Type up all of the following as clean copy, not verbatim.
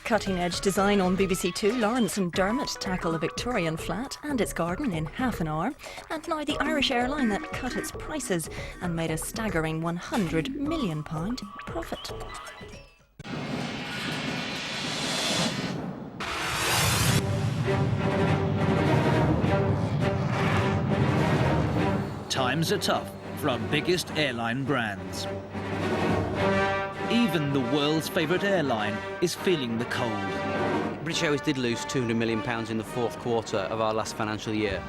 Cutting-edge design on BBC Two, Lawrence and Dermot tackle a Victorian flat and its garden in half an hour. And now the Irish airline that cut its prices and made a staggering £100 million profit. Times are tough for our biggest airline brands. Even the world's favourite airline is feeling the cold. British Airways did lose £200 million in the fourth quarter of our last financial year.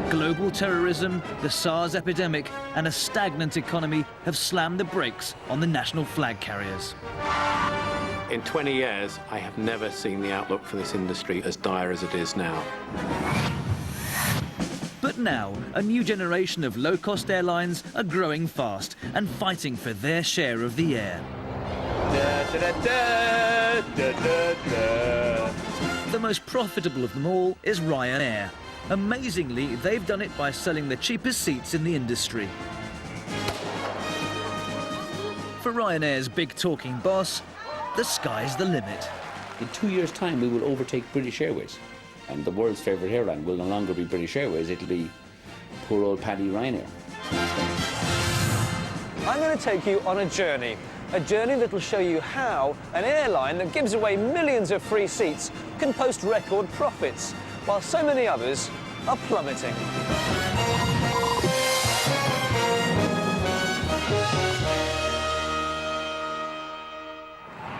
Global terrorism, the SARS epidemic and a stagnant economy have slammed the brakes on the national flag carriers. In 20 years, I have never seen the outlook for this industry as dire as it is now. But now, a new generation of low-cost airlines are growing fast and fighting for their share of the air. The most profitable of them all is Ryanair. Amazingly, they've done it by selling the cheapest seats in the industry. For Ryanair's big talking boss, the sky's the limit. In 2 years' time, we will overtake British Airways. And the world's favourite airline will no longer be British Airways, it'll be poor old Paddy Ryanair. I'm going to take you on a journey that will show you how an airline that gives away millions of free seats can post record profits, while so many others are plummeting.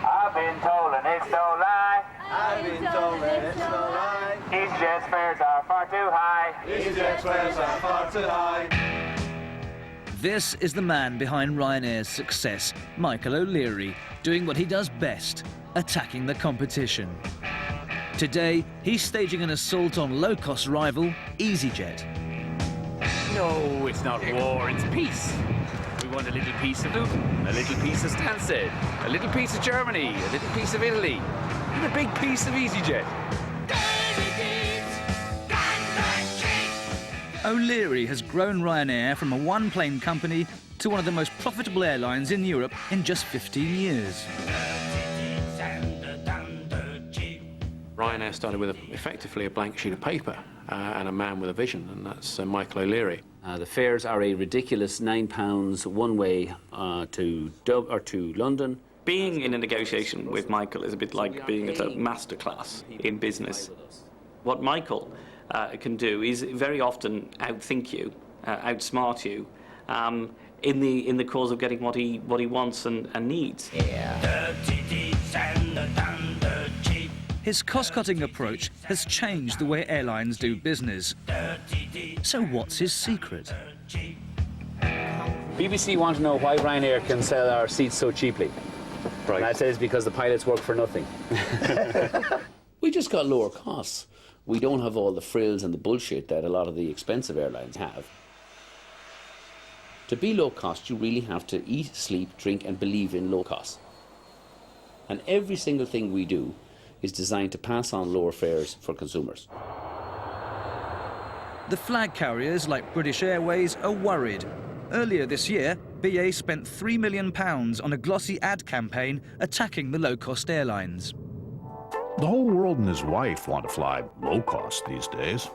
I've been told and it's no lie. I've been told and it's no lie. EasyJet's fares are far too high. EasyJet's fares are far too high. This is the man behind Ryanair's success, Michael O'Leary, doing what he does best, attacking the competition. Today, he's staging an assault on low-cost rival EasyJet. No, it's not war, it's peace. We want a little piece of Luton, a little piece of Stansted, a little piece of Germany, a little piece of Italy, and a big piece of EasyJet. O'Leary has grown Ryanair from a one-plane company to one of the most profitable airlines in Europe in just 15 years. Ryanair started with effectively a blank sheet of paper and a man with a vision, and that's Michael O'Leary. The fares are a ridiculous £9 one way to London. Being in a negotiation with Michael is a bit like being at a masterclass in business. What Michael can do is very often outthink you, outsmart you, in the cause of getting what he wants and needs. His cost-cutting approach has changed the way airlines do business. So what's his secret? BBC want to know why Ryanair can sell our seats so cheaply. Right. That is because the pilots work for nothing. We just got lower costs. We don't have all the frills and the bullshit that a lot of the expensive airlines have. To be low cost, you really have to eat, sleep, drink and believe in low cost. And every single thing we do is designed to pass on lower fares for consumers. The flag carriers like British Airways are worried. Earlier this year, BA spent £3 million on a glossy ad campaign attacking the low-cost airlines. The whole world and his wife want to fly low cost these days.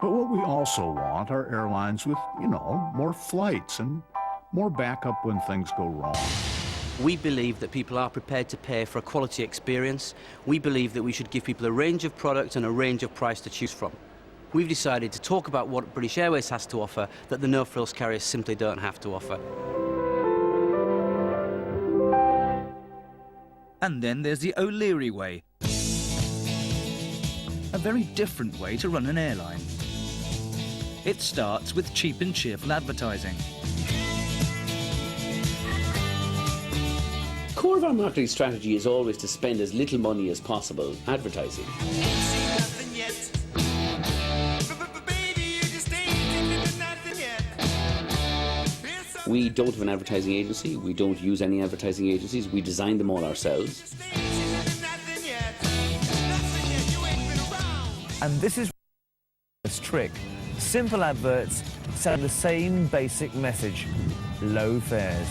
But what we also want are airlines with, more flights and more backup when things go wrong. We believe that people are prepared to pay for a quality experience. We believe that we should give people a range of products and a range of price to choose from. We've decided to talk about what British Airways has to offer that the no-frills carriers simply don't have to offer. And then there's the O'Leary way. A very different way to run an airline. It starts with cheap and cheerful advertising. The core of our marketing strategy is always to spend as little money as possible advertising. We don't have an advertising agency. We don't use any advertising agencies. We design them all ourselves. And this is this trick. Simple adverts send the same basic message: low fares.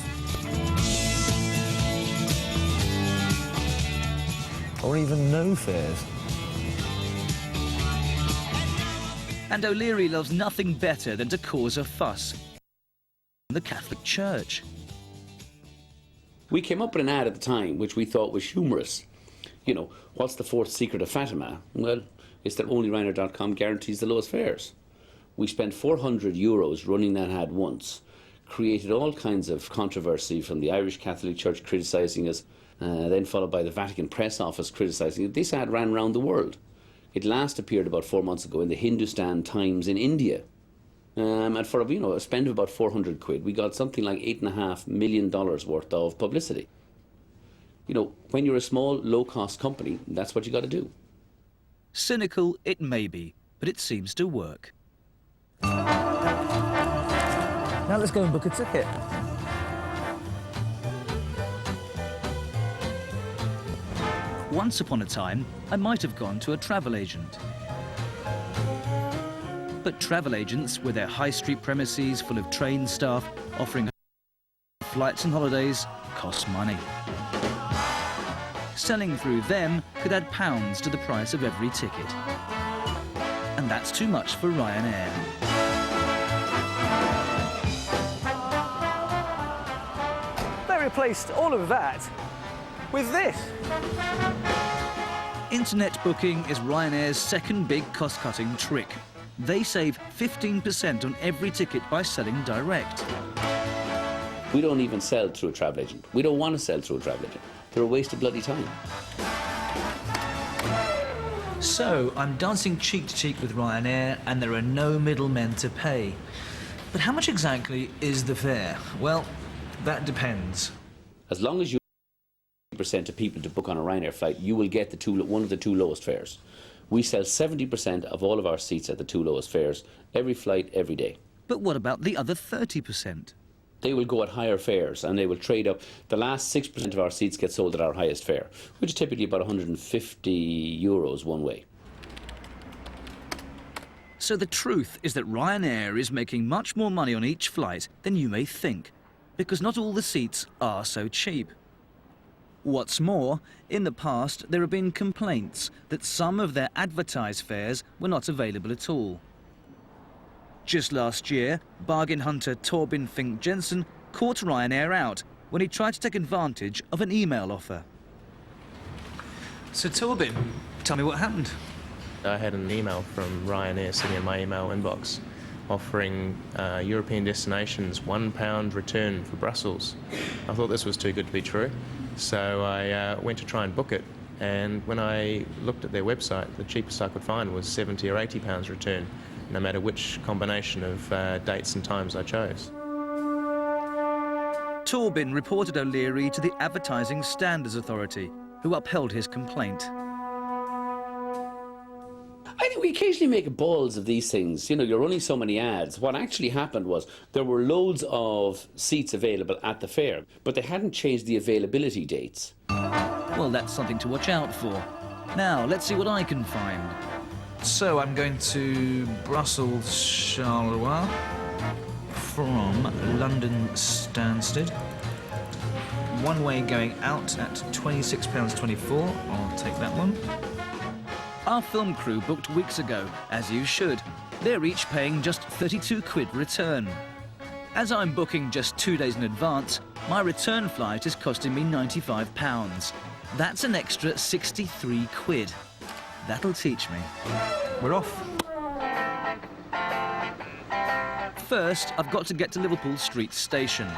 or even no fares. And O'Leary loves nothing better than to cause a fuss in the Catholic Church. We came up with an ad at the time which we thought was humorous. You know, what's the fourth secret of Fatima? Well, it's that onlyryanair.com guarantees the lowest fares. We spent €400 running that ad once, created all kinds of controversy from the Irish Catholic Church criticising us, then followed by the Vatican Press Office criticising it. This ad ran around the world. It last appeared about 4 months ago in the Hindustan Times in India. And for a spend of about £400, we got something like $8.5 million worth of publicity. You know, when you're a small, low-cost company, that's what you got to do. Cynical it may be, but it seems to work. Now let's go and book a ticket. Once upon a time, I might have gone to a travel agent. But travel agents, with their high street premises full of trained staff offering flights and holidays, cost money. Selling through them could add pounds to the price of every ticket. And that's too much for Ryanair. They replaced all of that with this. Internet booking is Ryanair's second big cost-cutting trick. They save 15% on every ticket by selling direct. We don't even sell through a travel agent. We don't want to sell through a travel agent. They're a waste of bloody time. So, I'm dancing cheek to cheek with Ryanair and there are no middlemen to pay. But how much exactly is the fare? Well, that depends. As long as you 70% of people to book on a Ryanair flight, you will get one of the two lowest fares. We sell 70% of all of our seats at the two lowest fares, every flight, every day. But what about the other 30%? They will go at higher fares and they will trade up. The last 6% of our seats get sold at our highest fare, which is typically about €150 one way. So the truth is that Ryanair is making much more money on each flight than you may think, because not all the seats are so cheap. What's more, in the past there have been complaints that some of their advertised fares were not available at all. Just last year, bargain hunter Torben Fink Jensen caught Ryanair out when he tried to take advantage of an email offer. So Torben, tell me what happened. I had an email from Ryanair sitting in my email inbox offering European destinations £1 return for Brussels. I thought this was too good to be true, so I went to try and book it, and when I looked at their website, the cheapest I could find was £70 or £80 return, no matter which combination of dates and times I chose. Torben reported O'Leary to the Advertising Standards Authority, who upheld his complaint. I think we occasionally make balls of these things. You know, you're running so many ads. What actually happened was there were loads of seats available at the fair, but they hadn't changed the availability dates. Well, that's something to watch out for. Now, let's see what I can find. So, I'm going to Brussels Charleroi from London Stansted. One way going out at £26.24. I'll take that one. Our film crew booked weeks ago, as you should. They're each paying just £32 return. As I'm booking just 2 days in advance, my return flight is costing me £95. That's an extra £63. That'll teach me. We're off. First, I've got to get to Liverpool Street Station.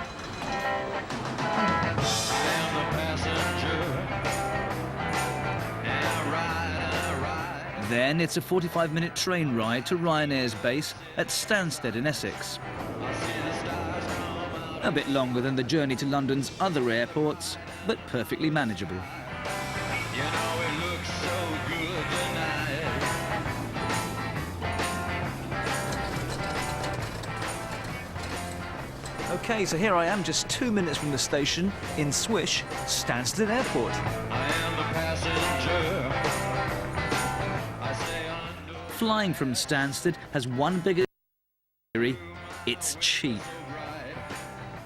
Then it's a 45-minute train ride to Ryanair's base at Stansted in Essex. A bit longer than the journey to London's other airports, but perfectly manageable. OK, so here I am, just 2 minutes from the station in Swish, Stansted Airport. I am the passenger. Flying from Stansted has one big theory: it's cheap.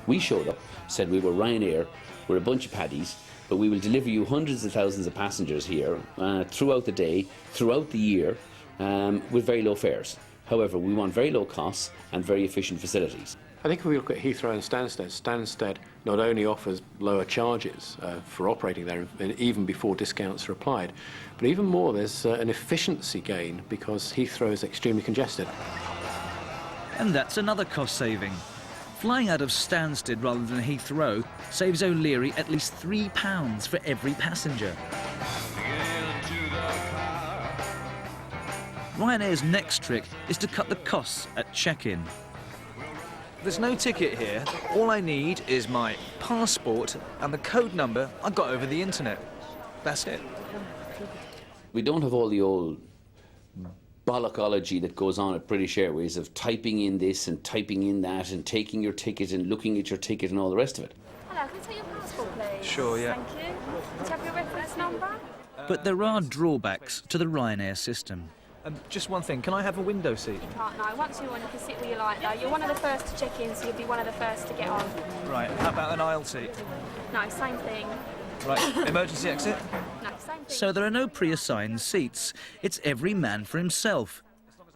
We showed up, said we were Ryanair, we're a bunch of paddies, but we will deliver you hundreds of thousands of passengers here throughout the day, throughout the year, with very low fares. However, we want very low costs and very efficient facilities. I think if we look at Heathrow and Stansted, Stansted not only offers lower charges for operating there, even before discounts are applied, but even more, there's an efficiency gain because Heathrow is extremely congested. And that's another cost saving. Flying out of Stansted rather than Heathrow saves O'Leary at least £3 for every passenger. Ryanair's next trick is to cut the costs at check-in. There's no ticket here. All I need is my passport and the code number I got over the internet. That's it. We don't have all the old bollockology that goes on at British Airways of typing in this and typing in that and taking your ticket and looking at your ticket and all the rest of it. Hello, can I take your passport, please? Sure, yeah. Thank you. Do you have your reference number? But there are drawbacks to the Ryanair system. Just one thing, can I have a window seat? You can't, no. Once you're on, you can sit where you like, though. You're one of the first to check in, so you'll be one of the first to get on. Right, how about an aisle seat? No, same thing. Right, emergency exit? No, same thing. So there are no pre-assigned seats. It's every man for himself.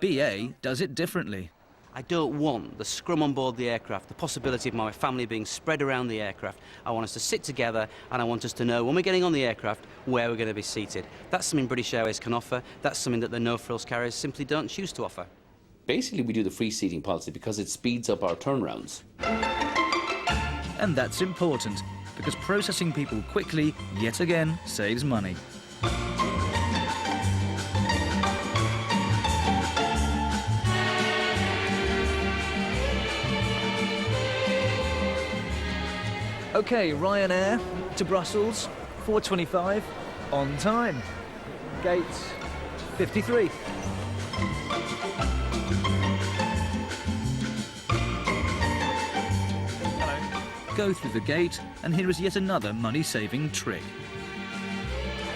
BA does it differently. I don't want the scrum on board the aircraft, the possibility of my family being spread around the aircraft. I want us to sit together and I want us to know when we're getting on the aircraft where we're going to be seated. That's something British Airways can offer. That's something that the no-frills carriers simply don't choose to offer. Basically, we do the free seating policy because it speeds up our turnarounds. And that's important, because processing people quickly, yet again, saves money. OK, Ryanair to Brussels, 4:25, on time. Gate 53. Go through the gate, and here is yet another money-saving trick.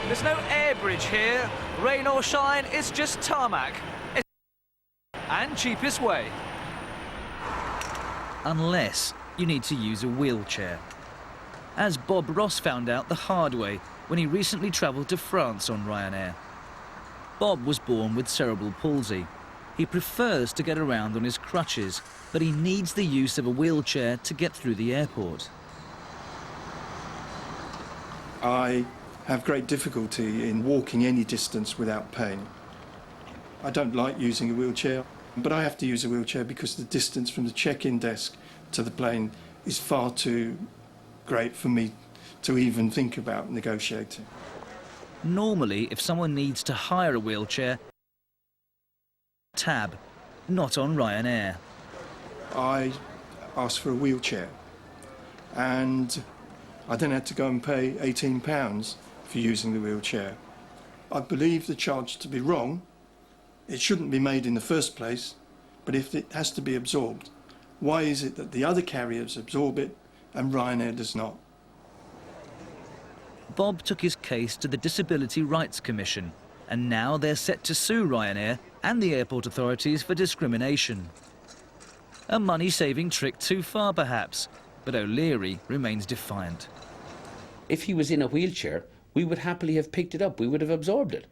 There's no air bridge here. Rain or shine, it's just tarmac. And cheapest way. Unless you need to use a wheelchair. As Bob Ross found out the hard way when he recently travelled to France on Ryanair. Bob was born with cerebral palsy. He prefers to get around on his crutches, but he needs the use of a wheelchair to get through the airport. I have great difficulty in walking any distance without pain. I don't like using a wheelchair, but I have to use a wheelchair because the distance from the check-in desk to the plane is far too great for me to even think about negotiating. Normally, if someone needs to hire a wheelchair, tab, not on Ryanair. I asked for a wheelchair and I then had to go and pay £18 for using the wheelchair. I believe the charge to be wrong. It shouldn't be made in the first place, but if it has to be absorbed, why is it that the other carriers absorb it and Ryanair does not? Bob took his case to the Disability Rights Commission, and now they're set to sue Ryanair and the airport authorities for discrimination. A money-saving trick too far, perhaps, but O'Leary remains defiant. If he was in a wheelchair, we would happily have picked it up, we would have absorbed it.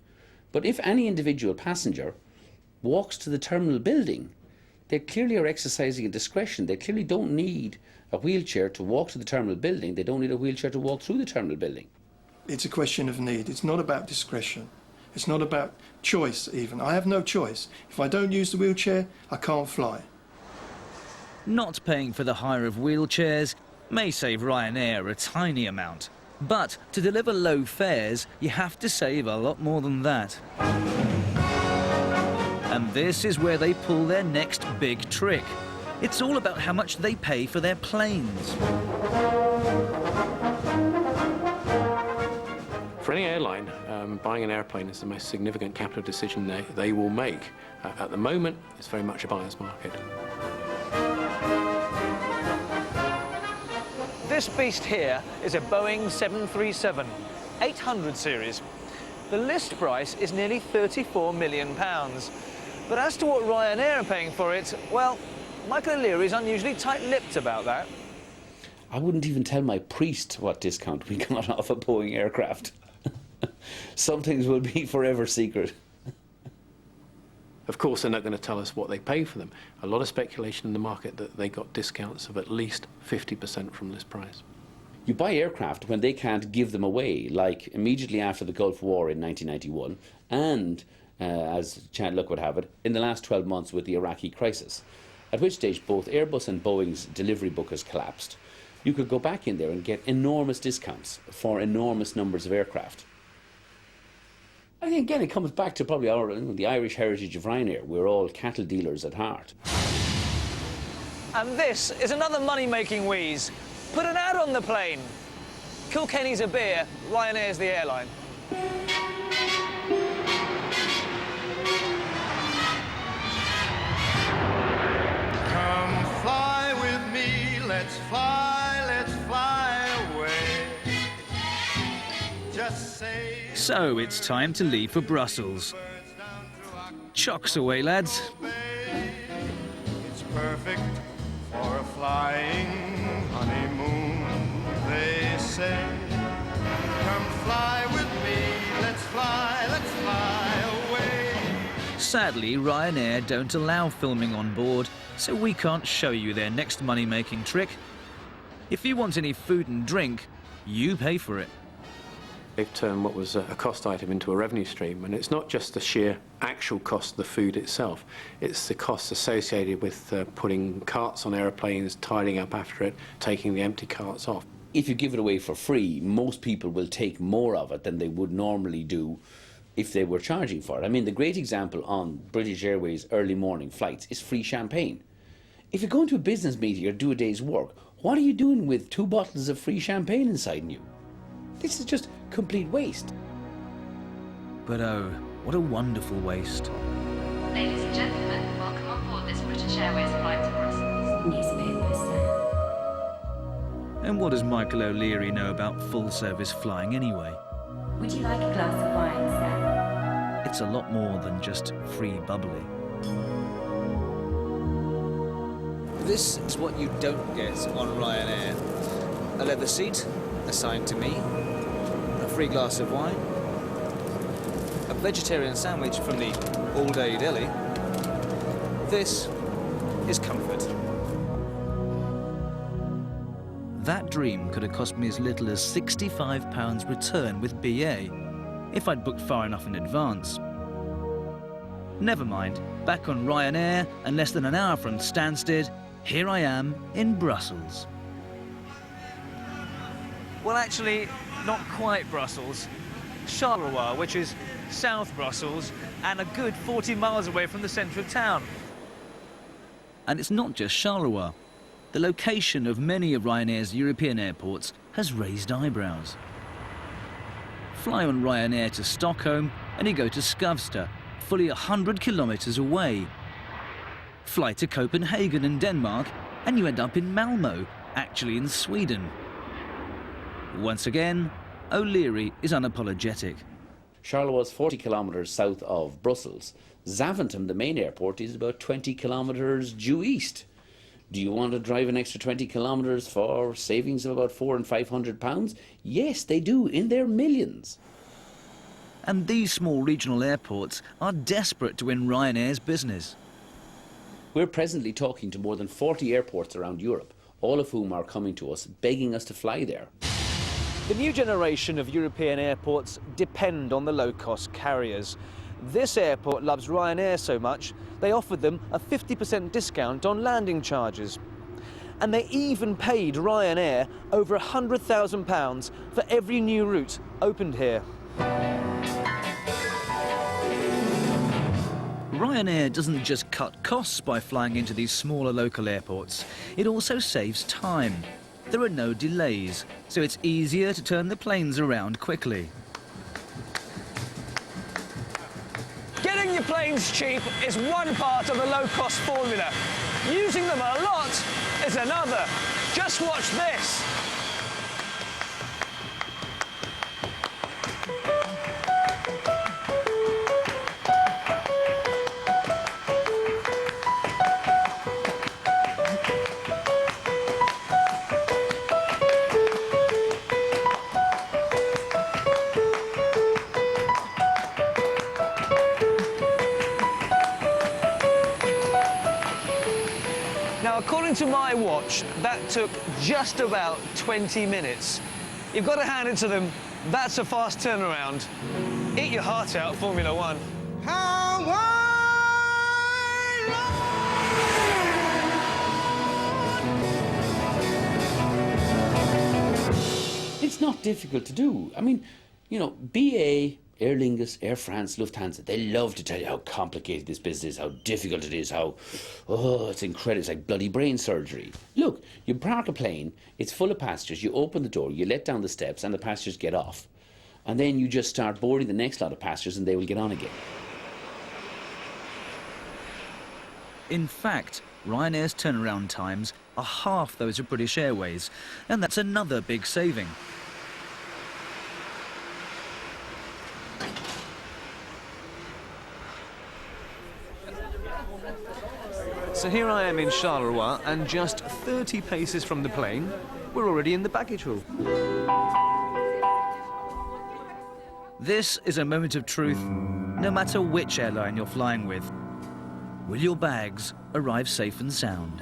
But if any individual passenger walks to the terminal building, they clearly are exercising a discretion. They clearly don't need a wheelchair to walk to the terminal building. They don't need a wheelchair to walk through the terminal building. It's a question of need. It's not about discretion. It's not about choice, even. I have no choice. If I don't use the wheelchair, I can't fly. Not paying for the hire of wheelchairs may save Ryanair a tiny amount. But to deliver low fares, you have to save a lot more than that. And this is where they pull their next big trick. It's all about how much they pay for their planes. For any airline, buying an airplane is the most significant capital decision they will make. At the moment, it's very much a buyer's market. This beast here is a Boeing 737, 800 series. The list price is nearly £34 million. But as to what Ryanair are paying for it, well, Michael O'Leary is unusually tight-lipped about that. I wouldn't even tell my priest what discount we got off a Boeing aircraft. Some things will be forever secret. Of course, they're not going to tell us what they pay for them. A lot of speculation in the market that they got discounts of at least 50% from list price. You buy aircraft when they can't give them away, like immediately after the Gulf War in 1991, and, as chance luck would have it, in the last 12 months with the Iraqi crisis, at which stage both Airbus and Boeing's delivery book has collapsed. You could go back in there and get enormous discounts for enormous numbers of aircraft. I think, again, it comes back to probably the Irish heritage of Ryanair. We're all cattle dealers at heart. And this is another money-making wheeze. Put an ad on the plane. Kilkenny's a beer, Ryanair's the airline. Come fly with me, let's fly away. Just say... So it's time to leave for Brussels. Chocks away, lads. It's perfect for a flying honeymoon, they say. Come fly with me, let's fly away. Sadly, Ryanair don't allow filming on board, so we can't show you their next money-making trick. If you want any food and drink, you pay for it. They've turned what was a cost item into a revenue stream, and it's not just the sheer actual cost of the food itself, it's the costs associated with putting carts on aeroplanes, tidying up after it, taking the empty carts off. If you give it away for free, most people will take more of it than they would normally do if they were charging for it. I mean, the great example on British Airways early morning flights is free champagne. If you're going to a business meeting or do a day's work, what are you doing with 2 bottles of free champagne inside you? This is just complete waste. But oh, what a wonderful waste. Ladies and gentlemen, welcome on board this British Airways flight to Brussels. Newspapers, sir. And what does Michael O'Leary know about full-service flying anyway? Would you like a glass of wine, sir? It's a lot more than just free bubbly. This is what you don't get on Ryanair. A leather seat, assigned to me. A free glass of wine. A vegetarian sandwich from the all-day deli. This is comfort. That dream could have cost me as little as £65 return with BA if I'd booked far enough in advance. Never mind, back on Ryanair and less than an hour from Stansted, here I am in Brussels. Well, actually, not quite Brussels. Charleroi, which is South Brussels, and a good 40 miles away from the centre of town. And it's not just Charleroi. The location of many of Ryanair's European airports has raised eyebrows. Fly on Ryanair to Stockholm and you go to Skavsta, fully 100 kilometres away. Fly to Copenhagen in Denmark and you end up in Malmö, actually in Sweden. Once again, O'Leary is unapologetic. Charleroi is 40 kilometres south of Brussels. Zaventem, the main airport, is about 20 kilometres due east. Do you want to drive an extra 20 kilometres for savings of about £400 and £500? Yes, they do, in their millions. And these small regional airports are desperate to win Ryanair's business. We're presently talking to more than 40 airports around Europe, all of whom are coming to us, begging us to fly there. The new generation of European airports depend on the low-cost carriers. This airport loves Ryanair so much, they offered them a 50% discount on landing charges. And they even paid Ryanair over £100,000 for every new route opened here. Ryanair doesn't just cut costs by flying into these smaller local airports, it also saves time. There are no delays, so it's easier to turn the planes around quickly. Getting your planes cheap is one part of the low-cost formula. Using them a lot is another. Just watch this. According to my watch, that took just about 20 minutes. You've got to hand it to them. That's a fast turnaround. Eat your heart out, Formula One. It's not difficult to do. I mean, you know, BA, Aer Lingus, Air France, Lufthansa, they love to tell you how complicated this business is, how difficult it is, how, oh, it's incredible, it's like bloody brain surgery. Look, you park a plane, it's full of passengers, you open the door, you let down the steps and the passengers get off. And then you just start boarding the next lot of passengers and they will get on again. In fact, Ryanair's turnaround times are half those of British Airways, and that's another big saving. So here I am in Charleroi, and just 30 paces from the plane, we're already in the baggage room. This is a moment of truth, no matter which airline you're flying with. Will your bags arrive safe and sound?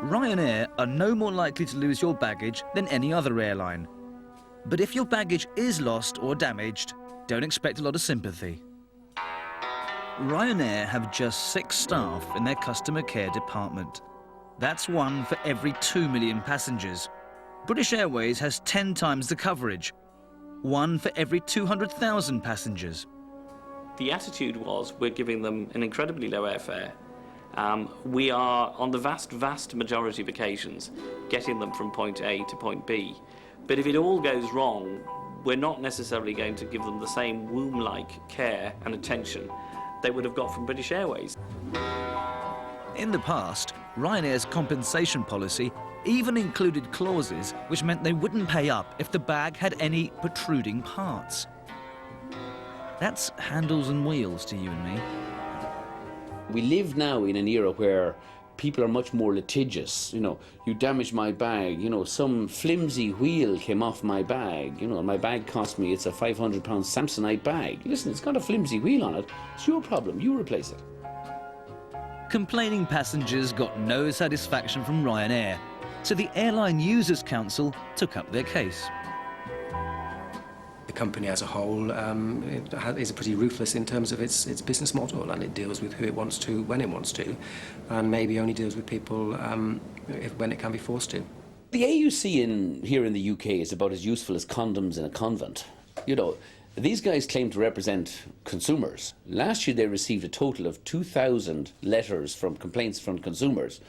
Ryanair are no more likely to lose your baggage than any other airline. But if your baggage is lost or damaged, don't expect a lot of sympathy. Ryanair have just 6 staff in their customer care department. That's 1 for every 2 million passengers. British Airways has 10 times the coverage, 1 for every 200,000 passengers. The attitude was we're giving them an incredibly low airfare. We are, on the vast majority of occasions, getting them from point A to point B. But if it all goes wrong, we're not necessarily going to give them the same womb-like care and attention they would have got from British Airways. In the past, Ryanair's compensation policy even included clauses which meant they wouldn't pay up if the bag had any protruding parts. That's handles and wheels to you and me. We live now in an era where people are much more litigious. You know, you damaged my bag, you know, some flimsy wheel came off my bag, you know, my bag cost me, it's a £500 Samsonite bag. Listen, it's got a flimsy wheel on it, it's your problem, you replace it. Complaining passengers got no satisfaction from Ryanair, so the Airline Users Council took up their case. The company as a whole is pretty ruthless in terms of its business model, and it deals with who it wants to, when it wants to, and maybe only deals with people when it can be forced to. The AUC here in the UK is about as useful as condoms in a convent. You know, these guys claim to represent consumers. Last year they received a total of 2,000 letters from complaints from consumers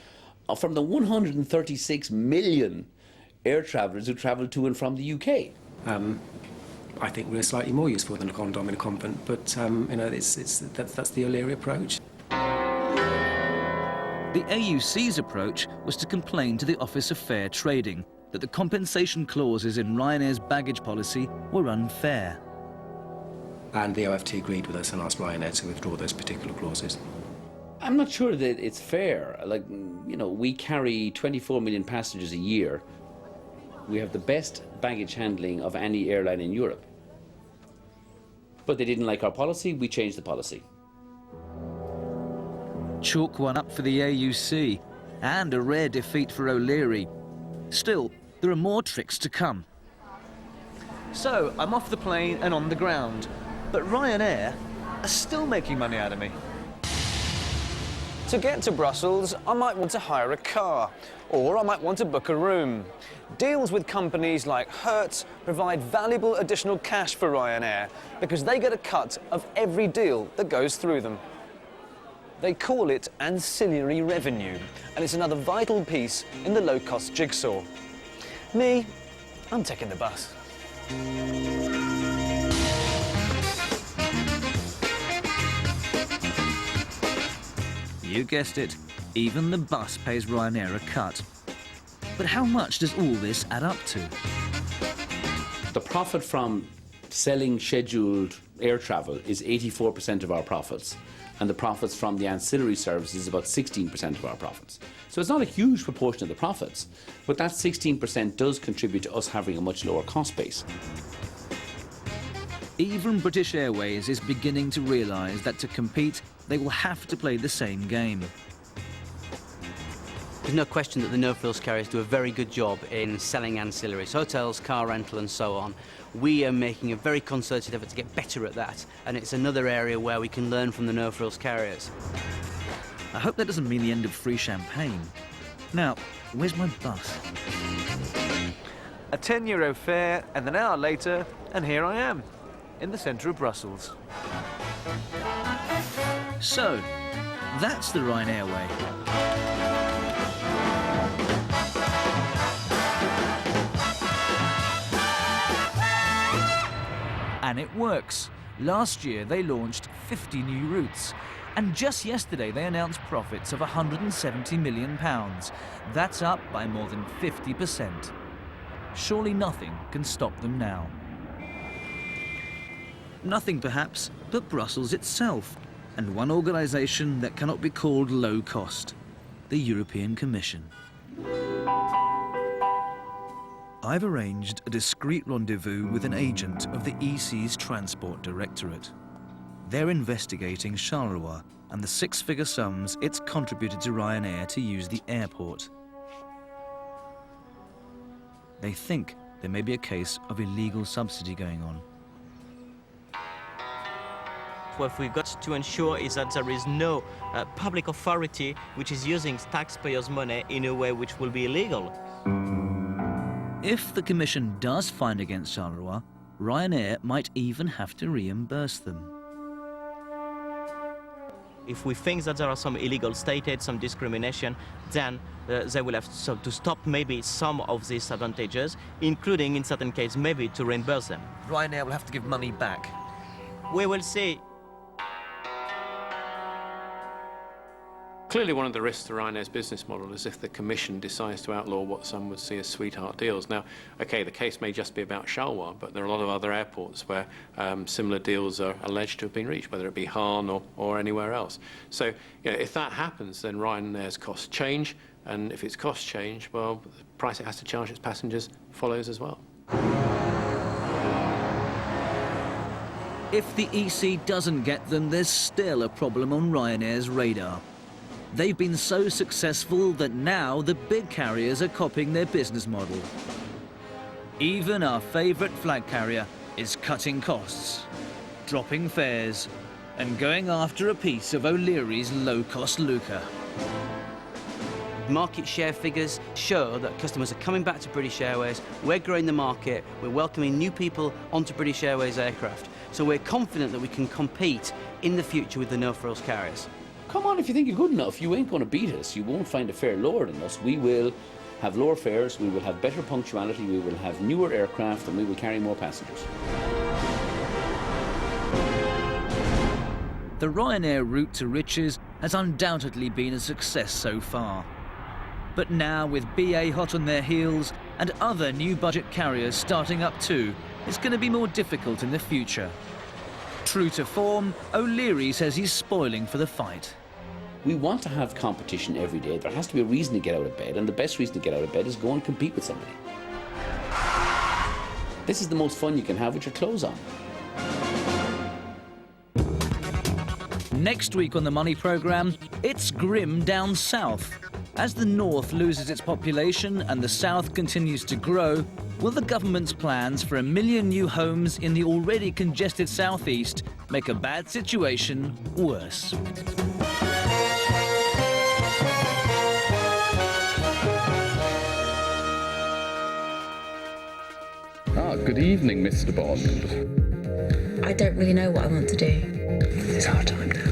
from the 136 million air travellers who travel to and from the UK. I think we're slightly more useful than a condom in a convent, but you know, that's the O'Leary approach. The AUC's approach was to complain to the Office of Fair Trading that the compensation clauses in Ryanair's baggage policy were unfair. And the OFT agreed with us and asked Ryanair to withdraw those particular clauses. I'm not sure that it's fair. Like, you know, we carry 24 million passengers a year. We have the best baggage handling of any airline in Europe. But they didn't like our policy, we changed the policy. Chalk one up for the AUC, and a rare defeat for O'Leary. Still, there are more tricks to come. So, I'm off the plane and on the ground, but Ryanair are still making money out of me. To get to Brussels, I might want to hire a car, or I might want to book a room. Deals with companies like Hertz provide valuable additional cash for Ryanair because they get a cut of every deal that goes through them. They call it ancillary revenue, and it's another vital piece in the low-cost jigsaw. Me, I'm taking the bus. You guessed it, even the bus pays Ryanair a cut. But how much does all this add up to? The profit from selling scheduled air travel is 84% of our profits, and the profits from the ancillary services is about 16% of our profits. So it's not a huge proportion of the profits, but that 16% does contribute to us having a much lower cost base. Even British Airways is beginning to realise that to compete, they will have to play the same game. There's no question that the no-frills carriers do a very good job in selling ancillaries, hotels, car rental and so on. We are making a very concerted effort to get better at that, and it's another area where we can learn from the no-frills carriers. I hope that doesn't mean the end of free champagne. Now, where's my bus? A €10 fare, and an hour later, and here I am, in the centre of Brussels. So, that's the Ryanair way. And it works. Last year they launched 50 new routes. And just yesterday they announced profits of £170 million. That's up by more than 50%. Surely nothing can stop them now. Nothing perhaps, but Brussels itself, and one organisation that cannot be called low cost, the European Commission. I've arranged a discreet rendezvous with an agent of the EC's Transport Directorate. They're investigating Charleroi and the six-figure sums it's contributed to Ryanair to use the airport. They think there may be a case of illegal subsidy going on. What we've got to ensure is that there is no public authority which is using taxpayers' money in a way which will be illegal. If the Commission does find against Charleroi, Ryanair might even have to reimburse them. If we think that there are some illegal state aid, some discrimination, then they will have to stop maybe some of these advantages, including in certain cases maybe to reimburse them. Ryanair will have to give money back. We will see. Clearly one of the risks to Ryanair's business model is if the Commission decides to outlaw what some would see as sweetheart deals. Now, okay, the case may just be about Charleroi, but there are a lot of other airports where similar deals are alleged to have been reached, whether it be Hahn or anywhere else. So, you know, if that happens, then Ryanair's costs change, and if its costs change, well, the price it has to charge its passengers follows as well. If the EC doesn't get them, there's still a problem on Ryanair's radar. They've been so successful that now the big carriers are copying their business model. Even our favourite flag carrier is cutting costs, dropping fares, and going after a piece of O'Leary's low-cost lucre. Market share figures show that customers are coming back to British Airways. We're growing the market. We're welcoming new people onto British Airways aircraft. So we're confident that we can compete in the future with the no-frills carriers. Come on, if you think you're good enough, you ain't going to beat us. You won't find a fare lower than us. We will have lower fares, we will have better punctuality, we will have newer aircraft, and we will carry more passengers. The Ryanair route to riches has undoubtedly been a success so far. But now, with BA hot on their heels and other new budget carriers starting up too, it's going to be more difficult in the future. True to form, O'Leary says he's spoiling for the fight. We want to have competition every day. There has to be a reason to get out of bed, and the best reason to get out of bed is go and compete with somebody. This is the most fun you can have with your clothes on. Next week on the Money Programme, it's grim down south. As the north loses its population and the south continues to grow, will the government's plans for 1 million new homes in the already congested southeast make a bad situation worse? Good evening, Mr. Bond. I don't really know what I want to do. It's our time now.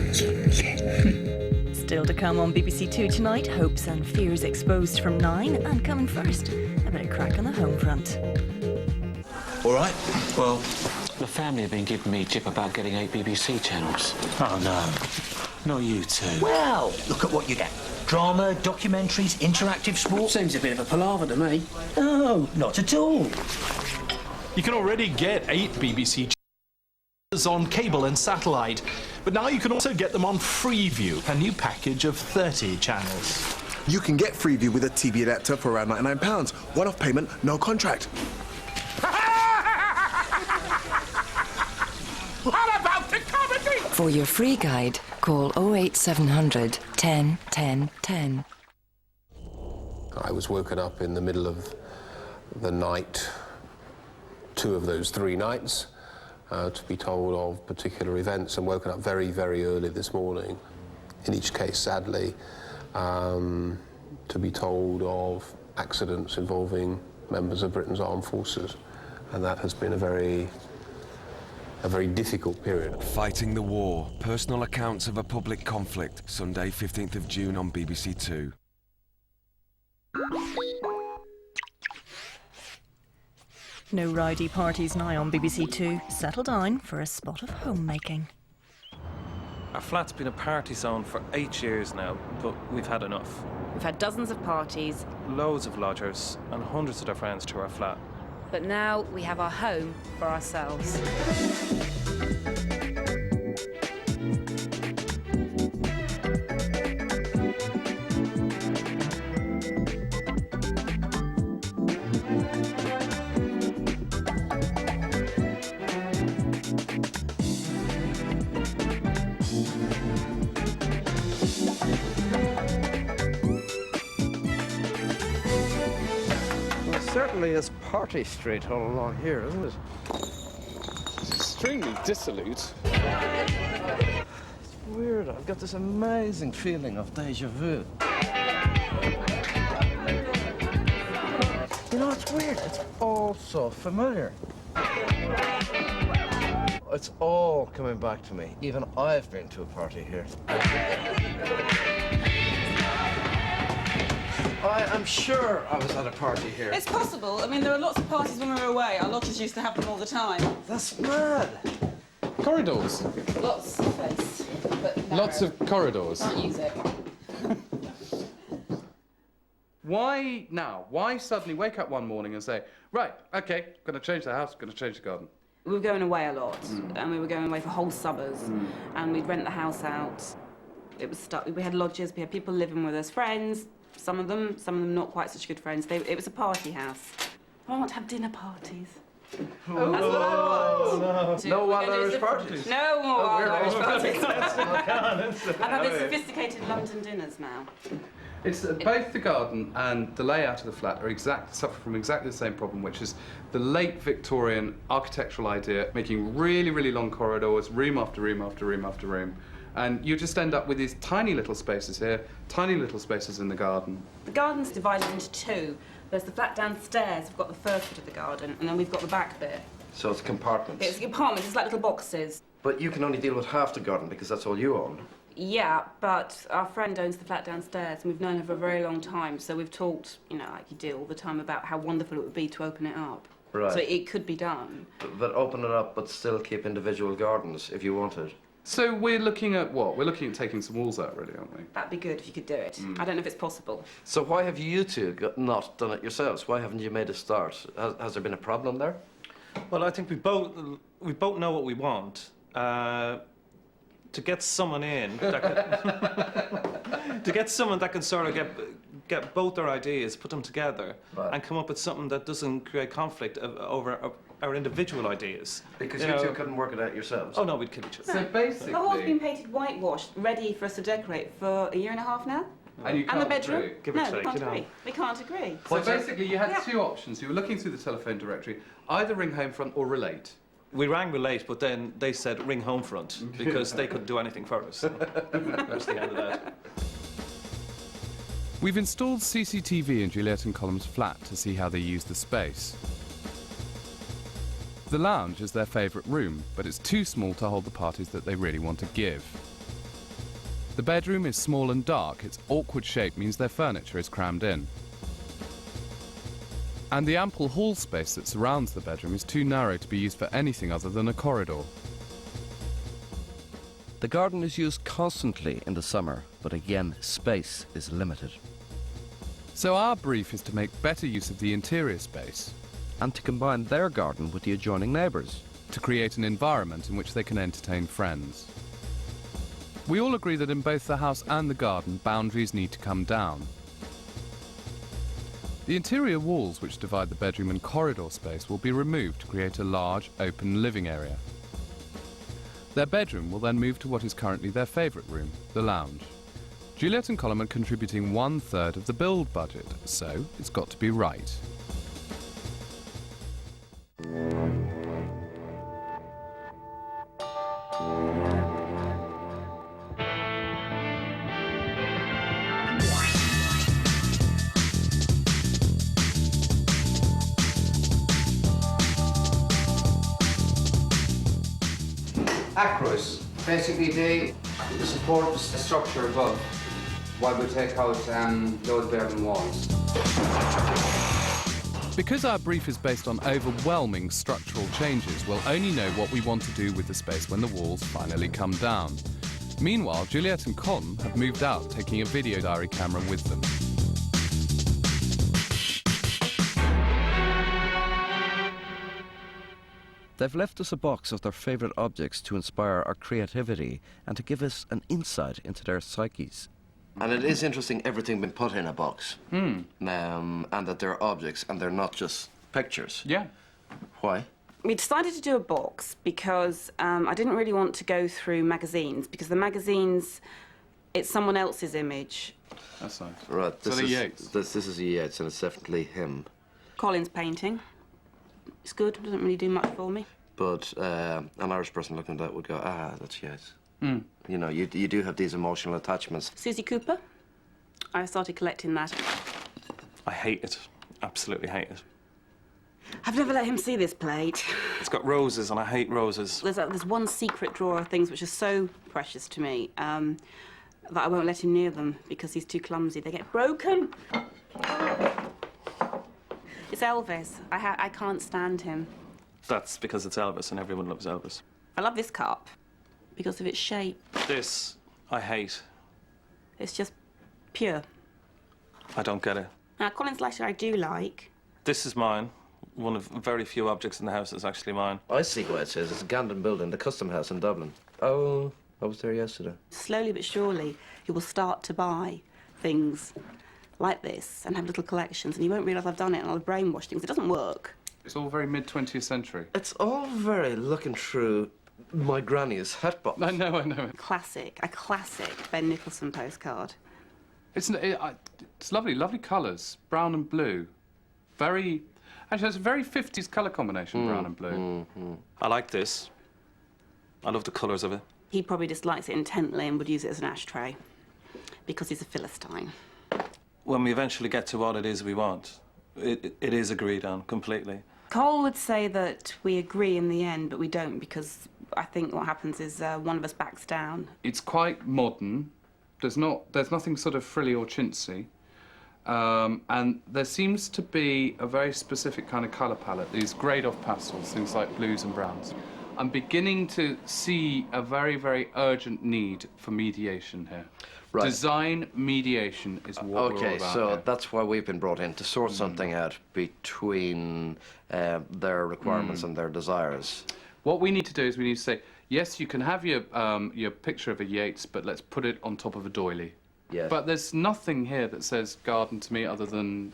Yeah. Still to come on BBC Two tonight, hopes and fears exposed from 9, and coming first, a bit of crack on the home front. All right, well, the family have been giving me jip about getting 8 BBC channels. Oh, no, not you two. Well, look at what you get. Drama, documentaries, interactive sport. Seems a bit of a palaver to me. Oh, not at all. You can already get 8 BBC channels on cable and satellite, but now you can also get them on Freeview, a new package of 30 channels. You can get Freeview with a TV adapter for around £99. One-off payment, no contract. What about the comedy? For your free guide, call 08700 10 10 10. I was woken up in the middle of the night, 2 of those 3 nights, to be told of particular events, and woken up very, very early this morning. In each case, sadly, to be told of accidents involving members of Britain's armed forces, and that has been a very difficult period. Fighting the War, personal accounts of a public conflict, Sunday 15th of June on BBC Two. No rowdy parties now on BBC Two. Settle down for a spot of homemaking. Our flat's been a party zone for 8 years now, but we've had enough. We've had dozens of parties. Loads of lodgers and hundreds of their friends to our flat. But now we have our home for ourselves. Certainly is Party Street all along here, isn't it? It's extremely dissolute. It's weird. I've got this amazing feeling of déjà vu. You know, it's weird. It's all so familiar. It's all coming back to me. Even I've been to a party here. I am sure I was at a party here. It's possible. I mean, there are lots of parties when we were away. Our lodgers used to have them all the time. That's mad. Corridors. Lots of space, but narrow. Lots of corridors. Can't use it. Why now? Why suddenly wake up one morning and say, right, okay, going to change the house, going to change the garden? We were going away a lot, and we were going away for whole summers, and we'd rent the house out. It was stuck. We had lodgers, we had people living with us, friends. Some of them not quite such good friends. It was a party house. I want to have dinner parties. That's what I want. No wild Irish parties. No more wild Irish parties. I've had the sophisticated London dinners now. It's both the garden and the layout of the flat suffer from exactly the same problem, which is the late Victorian architectural idea, making really, really long corridors, room after room after room after room. And you just end up with these tiny little spaces here, tiny little spaces in the garden. The garden's divided into 2. There's the flat downstairs, we've got the first bit of the garden, and then we've got the back bit. So it's compartments? It's compartments, it's like little boxes. But you can only deal with half the garden because that's all you own. Yeah, but our friend owns the flat downstairs, and we've known her for a very long time, so we've talked, like you do all the time, about how wonderful it would be to open it up. Right. So it could be done. But open it up, but still keep individual gardens if you wanted. So we're looking at what? We're looking at taking some walls out, really, aren't we? That'd be good if you could do it. I don't know if it's possible. So why have you two not done it yourselves? Why haven't you made a start? Has there been a problem there? Well, I think we both know what we want. To get someone in that can, to get someone that can sort of get both their ideas, put them together, and come up with something that doesn't create conflict over our individual ideas. Because you two couldn't work it out yourselves? Oh no, we'd kill each other. So basically, the hall's been painted whitewashed, ready for us to decorate for a year and a half now. And you can't the bedroom? agree. Give or take, we can't agree. We can't agree. So basically, you had 2 options. You were looking through the telephone directory, either ring Homefront or Relate. We rang Relate, but then they said ring Homefront because they couldn't do anything for us. That's the end of that. We've installed CCTV in Juliet and Colum's flat to see how they use the space. The lounge is their favourite room, but it's too small to hold the parties that they really want to give. The bedroom is small and dark. Its awkward shape means their furniture is crammed in. And the ample hall space that surrounds the bedroom is too narrow to be used for anything other than a corridor. The garden is used constantly in the summer, but again, space is limited. So our brief is to make better use of the interior space. And to combine their garden with the adjoining neighbours. To create an environment in which they can entertain friends. We all agree that in both the house and the garden, boundaries need to come down. The interior walls which divide the bedroom and corridor space will be removed to create a large, open living area. Their bedroom will then move to what is currently their favourite room, the lounge. Juliet and Colin are contributing 1/3 of the build budget, so it's got to be right. Acrows. Basically, they support the structure above while we take out load-bearing walls. Because our brief is based on overwhelming structural changes, we'll only know what we want to do with the space when the walls finally come down. Meanwhile, Juliet and Colin have moved out, taking a video diary camera with them. They've left us a box of their favourite objects to inspire our creativity and to give us an insight into their psyches. And it is interesting everything been put in a box. And that they're objects and they're not just pictures. Yeah. Why? We decided to do a box because I didn't really want to go through magazines, because the magazines, it's someone else's image. That's nice. Right. So the Yeats. This is a Yeats, and it's definitely him. Colin's painting. It's good, doesn't really do much for me. But an Irish person looking at that would go, ah, that's Yeats. You know, you do have these emotional attachments. Susie Cooper. I started collecting that. I hate it. Absolutely hate it. I've never let him see this plate. It's got roses, and I hate roses. There's one secret drawer of things which are so precious to me that I won't let him near them because he's too clumsy. They get broken. It's Elvis. I can't stand him. That's because it's Elvis, and everyone loves Elvis. I love this cup because of its shape. This, I hate. It's just pure. I don't get it. Now, Colin's letter I do like. This is mine. One of very few objects in the house that's actually mine. I see what it says. It's a Gandon building, the Custom House in Dublin. Oh, I was there yesterday. Slowly but surely, he will start to buy things like this and have little collections, and he won't realise I've done it and I'll brainwash things. It doesn't work. It's all very mid-20th century. It's all very looking through my granny's hat box. I know. A classic Ben Nicholson postcard. It's lovely, lovely colours, brown and blue. Actually, it's a very 50s colour combination, brown and blue. I like this. I love the colours of it. He probably dislikes it intently and would use it as an ashtray because he's a Philistine. When we eventually get to what it is we want, it is agreed on completely. Cole would say that we agree in the end, but we don't, because I think what happens is one of us backs down. It's quite modern. There's nothing sort of frilly or chintzy. And there seems to be a very specific kind of colour palette, these greyed-off pastels, things like blues and browns. I'm beginning to see a very, very urgent need for mediation here. Right. Design mediation is what we're all about. Okay, so here. that's why we've been brought in, to sort something out between their requirements and their desires. What we need to do is we need to say, yes, you can have your picture of a Yeats, but let's put it on top of a doily. Yes. But there's nothing here that says garden to me other than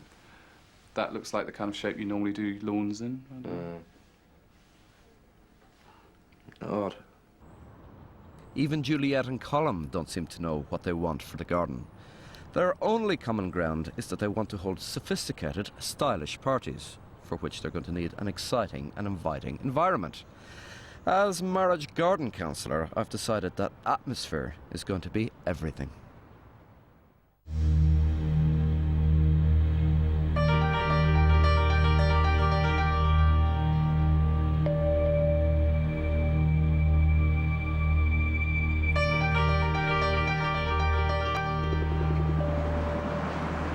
that looks like the kind of shape you normally do lawns in. Odd. Even Juliet and Colin don't seem to know what they want for the garden. Their only common ground is that they want to hold sophisticated, stylish parties, for which they're going to need an exciting and inviting environment. As marriage garden counsellor, I've decided that atmosphere is going to be everything.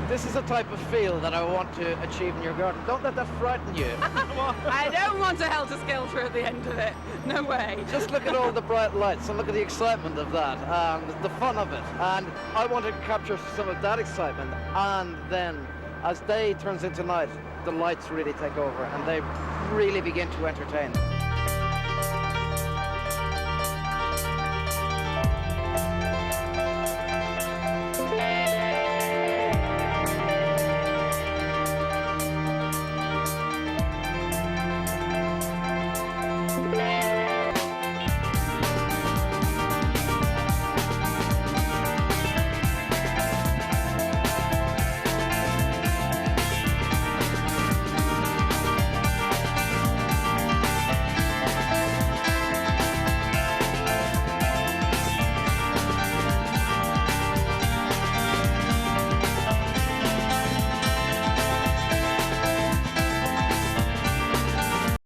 This is the type of feel that I want to achieve in your garden. Don't let that frighten you. I don't want a helter-skelter at the end of it. No way. Just look at all the bright lights and look at the excitement of that and the fun of it. And I want to capture some of that excitement. And then, as day turns into night, the lights really take over and they really begin to entertain.